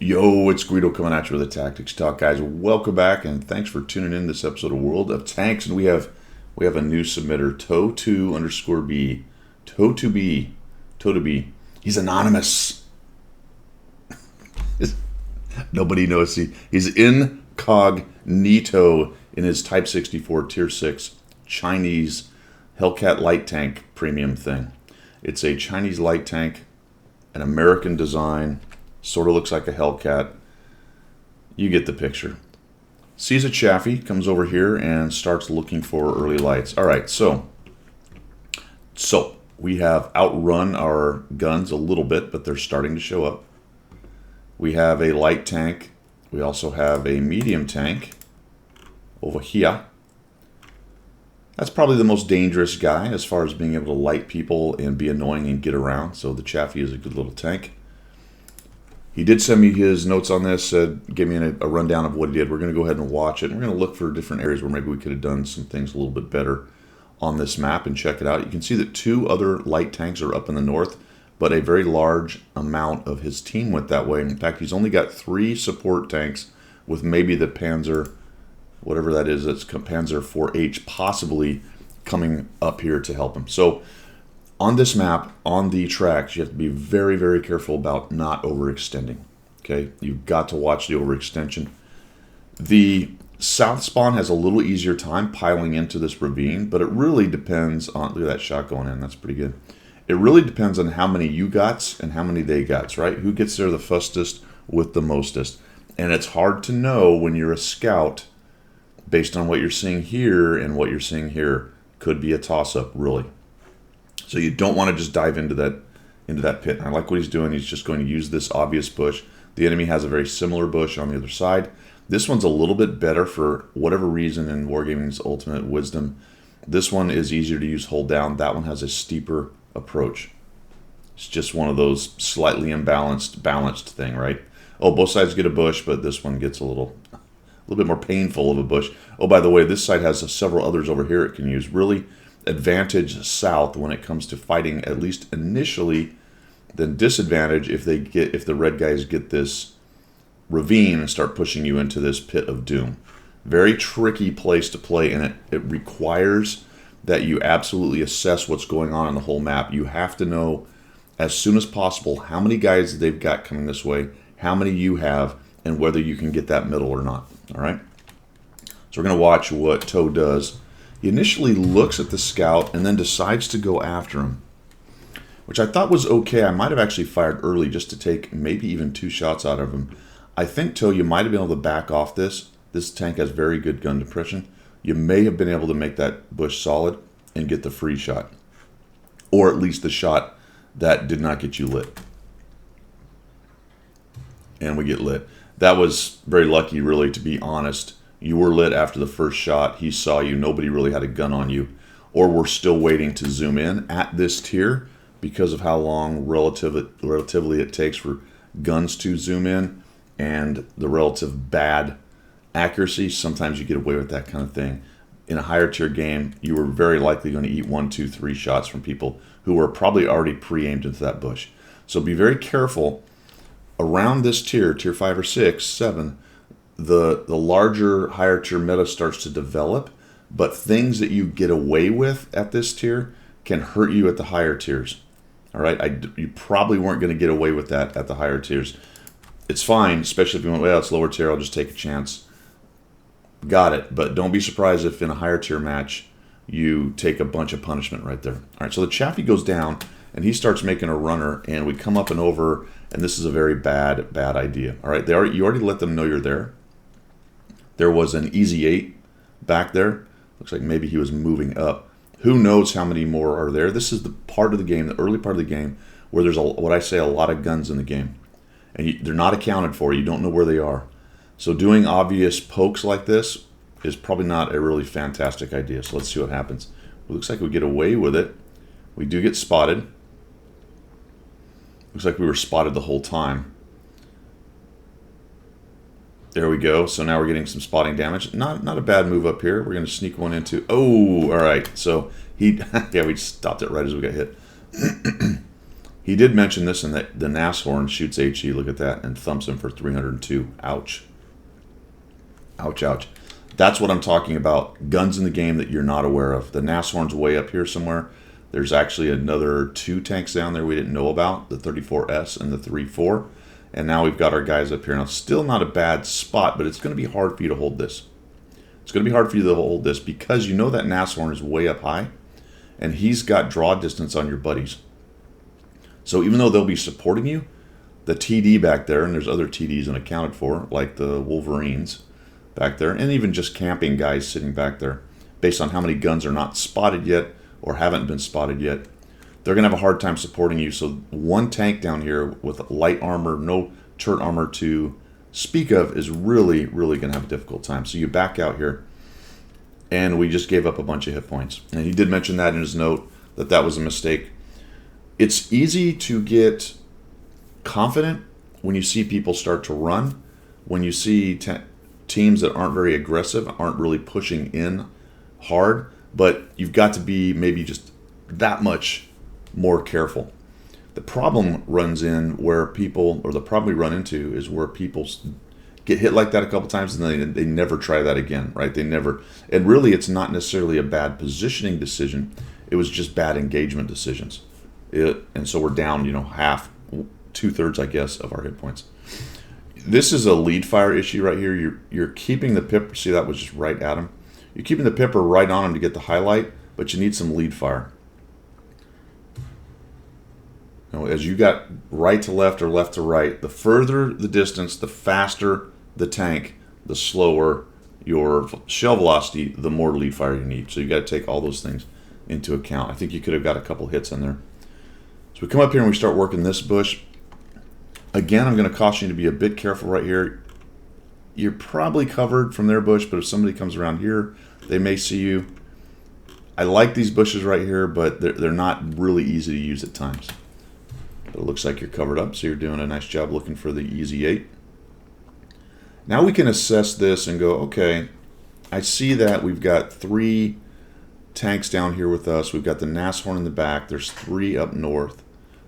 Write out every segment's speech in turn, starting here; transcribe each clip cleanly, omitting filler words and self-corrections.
Yo, it's Guido coming at you with a Tactics Talk, guys. Welcome back, and thanks for tuning in this episode of World of Tanks. And we have a new submitter, Toe2_B, Toe2B, Toe2B. He's anonymous. Nobody knows he's incognito in his Type 64 Tier 6 Chinese Hellcat light tank premium thing. It's a Chinese light tank, an American design. Sort of looks like a Hellcat. You get the picture. Sees a Chaffee, comes over here and starts looking for early lights. All right, so we have outrun our guns a little bit, but they're starting to show up. We have a light tank. We also have a medium tank over here. That's probably the most dangerous guy as far as being able to light people and be annoying and get around. So the Chaffee is a good little tank. He did send me his notes on this, gave me a rundown of what he did. We're going to go ahead and watch it. And we're going to look for different areas where maybe we could have done some things a little bit better on this map and check it out. You can see that 2 other light tanks are up in the north, but a very large amount of his team went that way. In fact, he's only got 3 support tanks with maybe the Panzer, whatever that is, that's Panzer 4H possibly coming up here to help him. So on this map, on the tracks, you have to be very, very careful about not overextending. Okay, you've got to watch the overextension. The south spawn has a little easier time piling into this ravine, but it really depends on, look at that shot going in, that's pretty good. It really depends on how many you gots and how many they gots, right? Who gets there the fastest with the mostest. And it's hard to know when you're a scout based on what you're seeing here and what you're seeing here. Could be a toss-up, really. So you don't want to just dive into that pit. And I like what he's doing. He's just going to use this obvious bush. The enemy has a very similar bush on the other side. This one's a little bit better for whatever reason in Wargaming's ultimate wisdom. This one is easier to use hold down. That one has a steeper approach. It's just one of those slightly balanced thing, right? Oh, both sides get a bush, but this one gets a little bit more painful of a bush. Oh, by the way, this side has several others over here it can use. Really advantage south when it comes to fighting, at least initially, then disadvantage if the red guys get this ravine and start pushing you into this pit of doom. Very tricky place to play, and it requires that you absolutely assess what's going on the whole map. You have to know as soon as possible how many guys they've got coming this way, how many you have, and whether you can get that middle or not. All right, so we're going to watch what Toe does. He initially looks at the scout and then decides to go after him, which I thought was okay. I might have actually fired early just to take maybe even 2 shots out of him. I think, Toe, you might have been able to back off this. This tank has very good gun depression. You may have been able to make that bush solid and get the free shot, or at least the shot that did not get you lit. And we get lit. That was very lucky, really, to be honest. You were lit after the first shot. He saw you. Nobody really had a gun on you. Or we're still waiting to zoom in at this tier because of how long relatively it takes for guns to zoom in and the relative bad accuracy. Sometimes you get away with that kind of thing. In a higher tier game, you were very likely going to eat 1, 2, 3 shots from people who were probably already pre-aimed into that bush. So be very careful. Around this tier 5 or 6, 7, the larger, higher tier meta starts to develop, but things that you get away with at this tier can hurt you at the higher tiers. All right, you probably weren't going to get away with that at the higher tiers. It's fine, especially if you went, well, it's lower tier, I'll just take a chance. Got it, but don't be surprised if in a higher tier match you take a bunch of punishment right there. All right, so the Chaffee goes down, and he starts making a runner, and we come up and over, and this is a very bad idea. All right, you already let them know you're there. There was an easy 8 back there. Looks like maybe he was moving up. Who knows how many more are there? This is the part of the game, the early part of the game, where there's what I say, a lot of guns in the game. And they're not accounted for. You don't know where they are. So doing obvious pokes like this is probably not a really fantastic idea. So let's see what happens. It looks like we get away with it. We do get spotted. Looks like we were spotted the whole time. There we go. So now we're getting some spotting damage. Not a bad move up here. We're going to sneak one into... Oh, all right. So he... yeah, we stopped it right as we got hit. He did mention this in that the Nashorn shoots HE, look at that, and thumps him for 302. Ouch. Ouch, ouch. That's what I'm talking about. Guns in the game that you're not aware of. The Nashorn's way up here somewhere. There's actually another 2 tanks down there we didn't know about, the 34S and the 34. And now we've got our guys up here. Now, still not a bad spot, but it's going to be hard for you to hold this. It's going to be hard for you to hold this because you know that Nashorn is way up high, and he's got draw distance on your buddies. So even though they'll be supporting you, the TD back there, and there's other TDs unaccounted for, like the Wolverines back there, and even just camping guys sitting back there, based on how many guns are not spotted yet or haven't been spotted yet, they're going to have a hard time supporting you. So one tank down here with light armor, no turret armor to speak of, is really, really going to have a difficult time. So you back out here, and we just gave up a bunch of hit points. And he did mention that in his note, that that was a mistake. It's easy to get confident when you see people start to run, when you see teams that aren't very aggressive, aren't really pushing in hard, but you've got to be maybe just that much more careful. The problem runs in where people, or the problem we run into is where people get hit like that a couple times and then they never try that again, right? They never, and really it's not necessarily a bad positioning decision, it was just bad engagement decisions. And so we're down, you know, half, 2/3, I guess, of our hit points. This is a lead fire issue right here. You're keeping the pip. See, that was just right at him. You're keeping the pipper right on him to get the highlight, but you need some lead fire. You know, as you got right to left or left to right, the further the distance, the faster the tank, the slower your shell velocity, the more lead fire you need. So you got to take all those things into account. I think you could have got a couple hits in there. So we come up here and we start working this bush. Again, I'm going to caution you to be a bit careful right here. You're probably covered from their bush, but if somebody comes around here, they may see you. I like these bushes right here, but they're not really easy to use at times. But it looks like you're covered up, so you're doing a nice job looking for the easy 8. Now we can assess this and go, okay, I see that we've got 3 tanks down here with us. We've got the Nashorn in the back. There's 3 up north.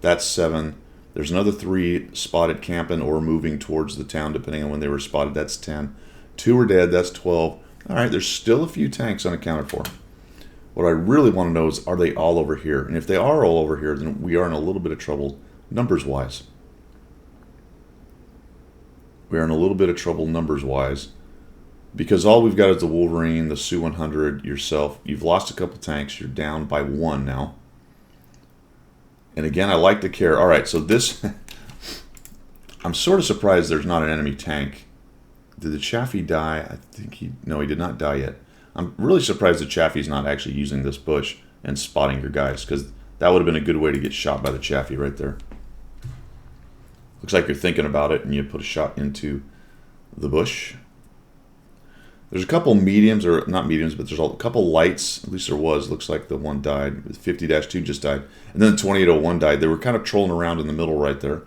That's 7. There's another 3 spotted camping or moving towards the town, depending on when they were spotted. That's 10. 2 are dead. That's 12. All right, there's still a few tanks unaccounted for. What I really want to know is, are they all over here? And if they are all over here, then we are in a little bit of trouble numbers-wise. We are in a little bit of trouble numbers-wise because all we've got is the Wolverine, the Su-100, yourself. You've lost a couple tanks. You're down by 1 now. And again, I like the care. All right, so this, I'm sort of surprised there's not an enemy tank. Did the Chaffee die? I think no, he did not die yet. I'm really surprised the Chaffee's not actually using this bush and spotting your guys, because that would have been a good way to get shot by the Chaffee right there. Looks like you're thinking about it and you put a shot into the bush. There's a couple mediums, or not mediums, but there's a couple lights. At least there was. Looks like the one died. The 50-2 just died. And then the 2801 died. They were kind of trolling around in the middle right there.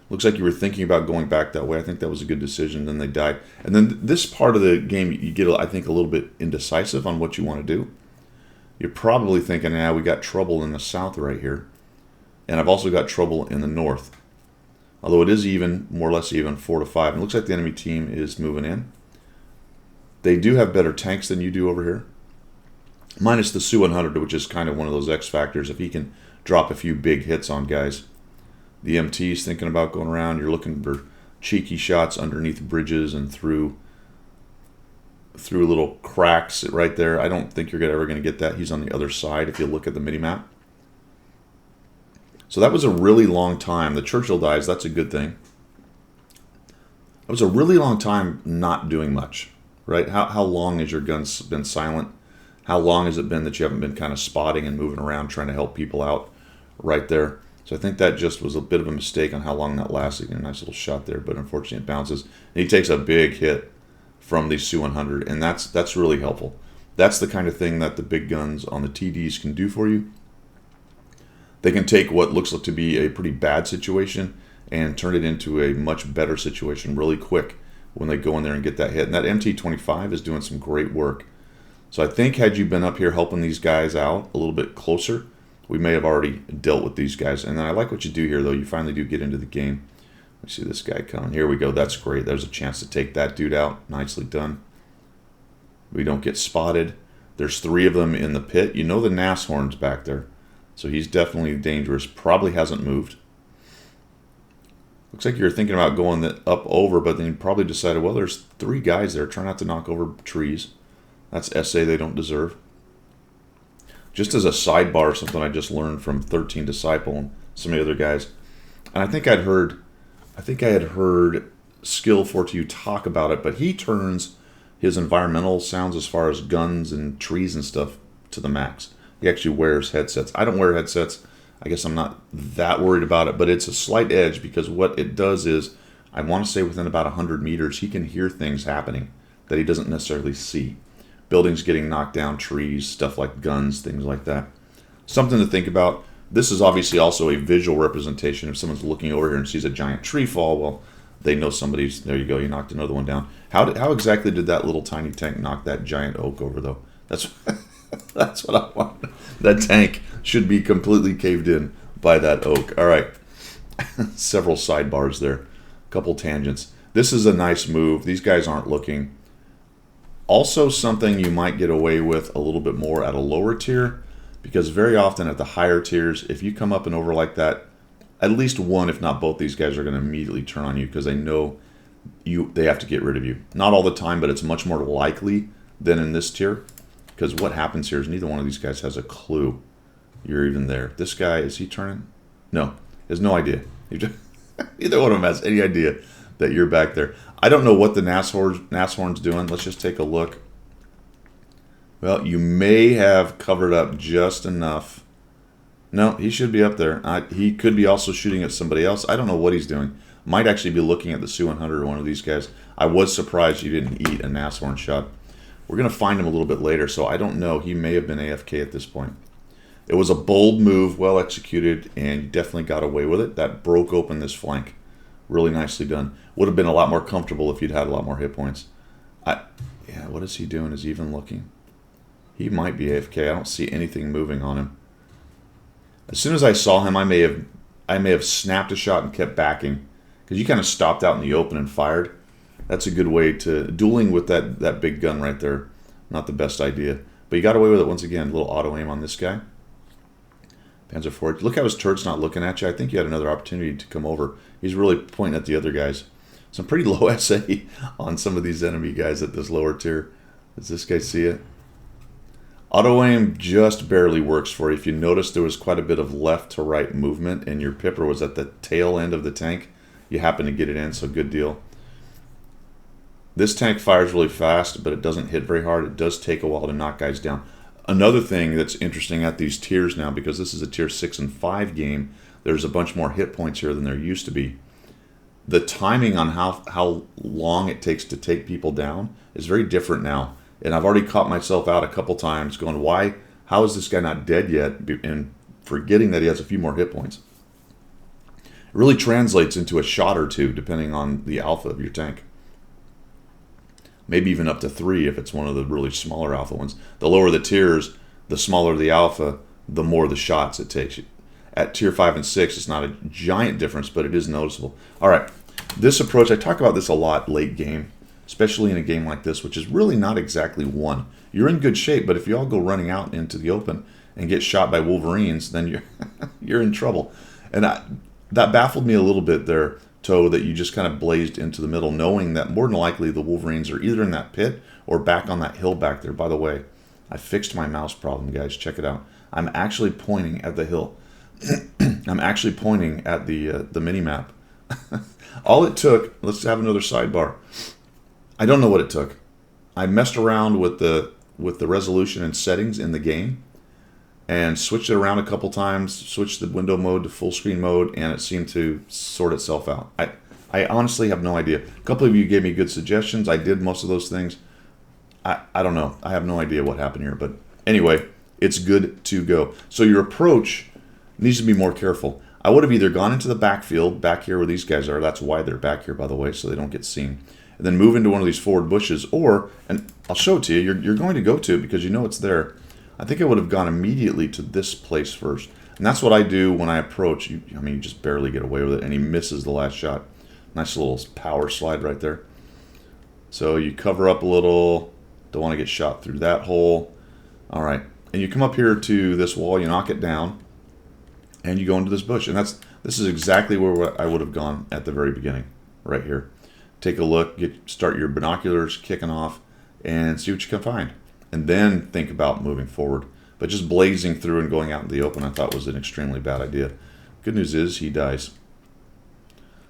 Looks like you were thinking about going back that way. I think that was a good decision. Then they died. And then this part of the game, you get, I think, a little bit indecisive on what you want to do. You're probably thinking, yeah, we got trouble in the south right here. And I've also got trouble in the north. Although it is even, more or less even, 4-5. It looks like the enemy team is moving in. They do have better tanks than you do over here. Minus the Su-100, which is kind of one of those X factors. If he can drop a few big hits on guys. The MT's thinking about going around. You're looking for cheeky shots underneath bridges and through little cracks right there. I don't think you're ever going to get that. He's on the other side if you look at the mini-map. So that was a really long time. The Churchill dies. That's a good thing. That was a really long time not doing much. Right? How long has your guns been silent? How long has it been that you haven't been kind of spotting and moving around trying to help people out right there? So I think that just was a bit of a mistake on how long that lasted. A nice little shot there, but unfortunately it bounces. And he takes a big hit from the Su-100, and that's really helpful. That's the kind of thing that the big guns on the TDs can do for you. They can take what looks like to be a pretty bad situation and turn it into a much better situation really quick when they go in there and get that hit. And that MT-25 is doing some great work. So I think had you been up here helping these guys out a little bit closer, we may have already dealt with these guys. And then I like what you do here, though. You finally do get into the game. We see this guy coming. Here we go. That's great. There's a chance to take that dude out. Nicely done. We don't get spotted. There's 3 of them in the pit. You know the Nashorn's back there. So he's definitely dangerous. Probably hasn't moved. Looks like you're thinking about going up over, but then you probably decided, well, there's 3 guys there. Try not to knock over trees. That's SA they don't deserve. Just as a sidebar, something I just learned from 13 Disciple and some of the other guys. And I think I had heard Skill42 talk about it, but he turns his environmental sounds as far as guns and trees and stuff to the max. He actually wears headsets. I don't wear headsets. I guess I'm not that worried about it, but it's a slight edge because what it does is, I want to say within about 100 meters, he can hear things happening that he doesn't necessarily see. Buildings getting knocked down, trees, stuff like guns, things like that. Something to think about. This is obviously also a visual representation. If someone's looking over here and sees a giant tree fall, well, they know somebody's, there you go, you knocked another one down. How exactly did that little tiny tank knock that giant oak over, though? That's that's what I want. That tank should be completely caved in by that oak. All right. Several sidebars there. A couple tangents. This is a nice move. These guys aren't looking. Also something you might get away with a little bit more at a lower tier, because very often at the higher tiers, if you come up and over like that, at least one, if not both, these guys are going to immediately turn on you because they know they have to get rid of you. Not all the time, but it's much more likely than in this tier, because what happens here is neither one of these guys has a clue you're even there. This guy, is he turning? No, he has no idea. Neither one of them has any idea that you're back there. I don't know what the Nashorn's doing. Let's just take a look. Well, you may have covered up just enough. No, he should be up there. He could be also shooting at somebody else. I don't know what he's doing. Might actually be looking at the Su-100 or one of these guys. I was surprised you didn't eat a Nashorn shot. We're going to find him a little bit later, so I don't know. He may have been AFK at this point. It was a bold move, well executed, and you definitely got away with it. That broke open this flank. Really nicely done. Would have been a lot more comfortable if you'd had a lot more hit points. Yeah, what is he doing? Is he even looking? He might be AFK. I don't see anything moving on him. As soon as I saw him, I may have snapped a shot and kept backing, because you kind of stopped out in the open and fired. That's a good way to dueling with that big gun right there. Not the best idea, but you got away with it once again. A little auto aim on this guy. Panzer IV. Look how his turret's not looking at you. I think you had another opportunity to come over. He's really pointing at the other guys. Some pretty low SA on some of these enemy guys at this lower tier. Does this guy see it? Auto aim just barely works for you. If you notice, there was quite a bit of left to right movement, and your Pipper was at the tail end of the tank. You happen to get it in, so good deal. This tank fires really fast, but it doesn't hit very hard. It does take a while to knock guys down. Another thing that's interesting at these tiers now, because this is a tier 6 and 5 game, there's a bunch more hit points here than there used to be. The timing on how long it takes to take people down is very different now. And I've already caught myself out a couple times going, how is this guy not dead yet? And forgetting that he has a few more hit points. It really translates into a shot or two, depending on the alpha of your tank. Maybe even up to 3 if it's one of the really smaller alpha ones. The lower the tiers, the smaller the alpha, the more the shots it takes you. At tier 5 and 6, it's not a giant difference, but it is noticeable. All right, this approach, I talk about this a lot late game, especially in a game like this, which is really not exactly one. You're in good shape, but if you all go running out into the open and get shot by Wolverines, then you're in trouble. And that baffled me a little bit there, Toe, that you just kind of blazed into the middle, knowing that more than likely the Wolverines are either in that pit or back on that hill back there. By the way, I fixed my mouse problem, guys. Check it out. I'm actually pointing at the hill. I'm actually pointing at the mini-map. All it took, let's have another sidebar. I don't know what it took. I messed around with the resolution and settings in the game and switched it around a couple times, switched the window mode to full screen mode, and it seemed to sort itself out. I honestly have no idea. A couple of you gave me good suggestions. I did most of those things. I don't know. I have no idea what happened here. But anyway, it's good to go. So your approach needs to be more careful. I would have either gone into the backfield, back here where these guys are. That's why they're back here, by the way, so they don't get seen. And then move into one of these forward bushes. Or, and I'll show it to you, you're going to go to it because you know it's there. I think I would have gone immediately to this place first. And that's what I do when I approach. I mean, you just barely get away with it, and he misses the last shot. Nice little power slide right there. So you cover up a little. Don't want to get shot through that hole. All right. And you come up here to this wall, you knock it down, and you go into this bush. And this is exactly where I would have gone at the very beginning, right here. Take a look, start your binoculars kicking off, and see what you can find. And then think about moving forward. But just blazing through and going out in the open, I thought was an extremely bad idea. Good news is he dies.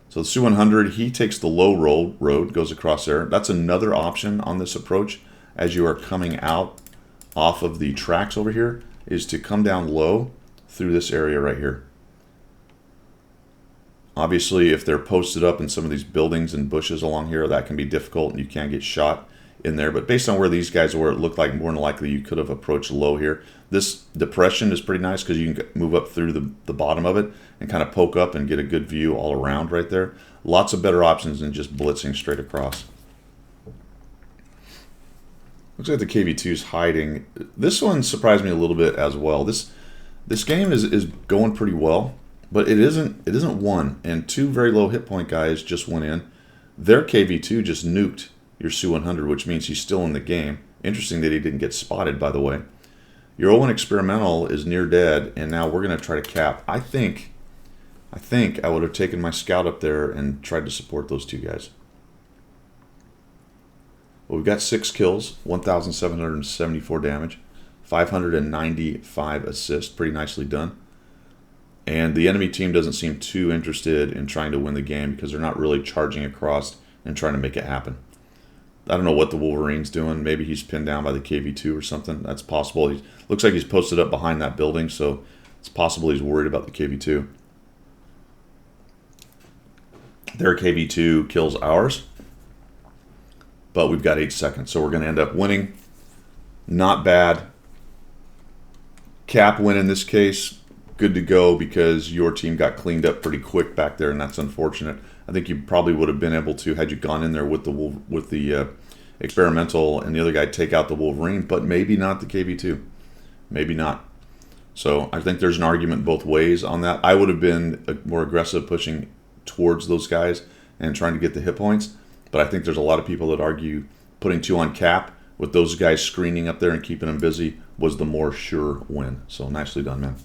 So the Su-100, he takes the low road, goes across there. That's another option on this approach as you are coming out off of the tracks over here, is to come down low through this area right here. Obviously, if they're posted up in some of these buildings and bushes along here, that can be difficult and you can get shot in there. But based on where these guys were, it looked like more than likely you could have approached low here. This depression is pretty nice because you can move up through the bottom of it and kind of poke up and get a good view all around right there. Lots of better options than just blitzing straight across. Looks like the KV-2 is hiding. This one surprised me a little bit as well. This game is going pretty well, but it isn't one. And two very low hit point guys just went in. Their KV-2 just nuked your Su-100, which means he's still in the game. Interesting that he didn't get spotted, by the way. Your Owen Experimental is near dead, and now we're going to try to cap. I think I would have taken my scout up there and tried to support those two guys. Well, we've got 6 kills, 1,774 damage, 595 assists. Pretty nicely done. And the enemy team doesn't seem too interested in trying to win the game because they're not really charging across and trying to make it happen. I don't know what the Wolverine's doing. Maybe he's pinned down by the KV-2 or something. That's possible. He looks like he's posted up behind that building, so it's possible he's worried about the KV-2. Their KV-2 kills ours, but we've got 8 seconds, so we're going to end up winning. Not bad. Cap win in this case. Good to go because your team got cleaned up pretty quick back there, and that's unfortunate. I think you probably would have been able to, had you gone in there with the experimental and the other guy, take out the Wolverine, but maybe not the KV-2. Maybe not. So I think there's an argument both ways on that. I would have been more aggressive pushing towards those guys and trying to get the hit points, but I think there's a lot of people that argue putting 2 on Cap with those guys screening up there and keeping them busy was the more sure win. So nicely done, man.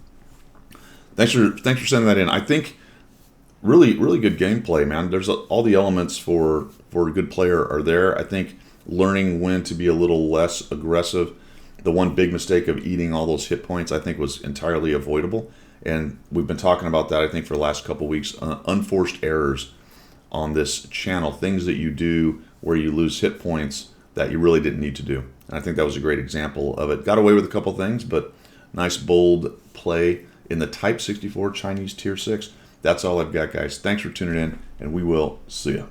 Thanks for sending that in. I think really good gameplay, man. There's all the elements for a good player are there. I think learning when to be a little less aggressive. The one big mistake of eating all those hit points, I think, was entirely avoidable. And we've been talking about that, I think, for the last couple weeks. Unforced errors on this channel. Things that you do where you lose hit points that you really didn't need to do. And I think that was a great example of it. Got away with a couple things, but nice, bold play in the Type 64 Chinese Tier 6. That's all I've got, guys. Thanks for tuning in, and we will see ya.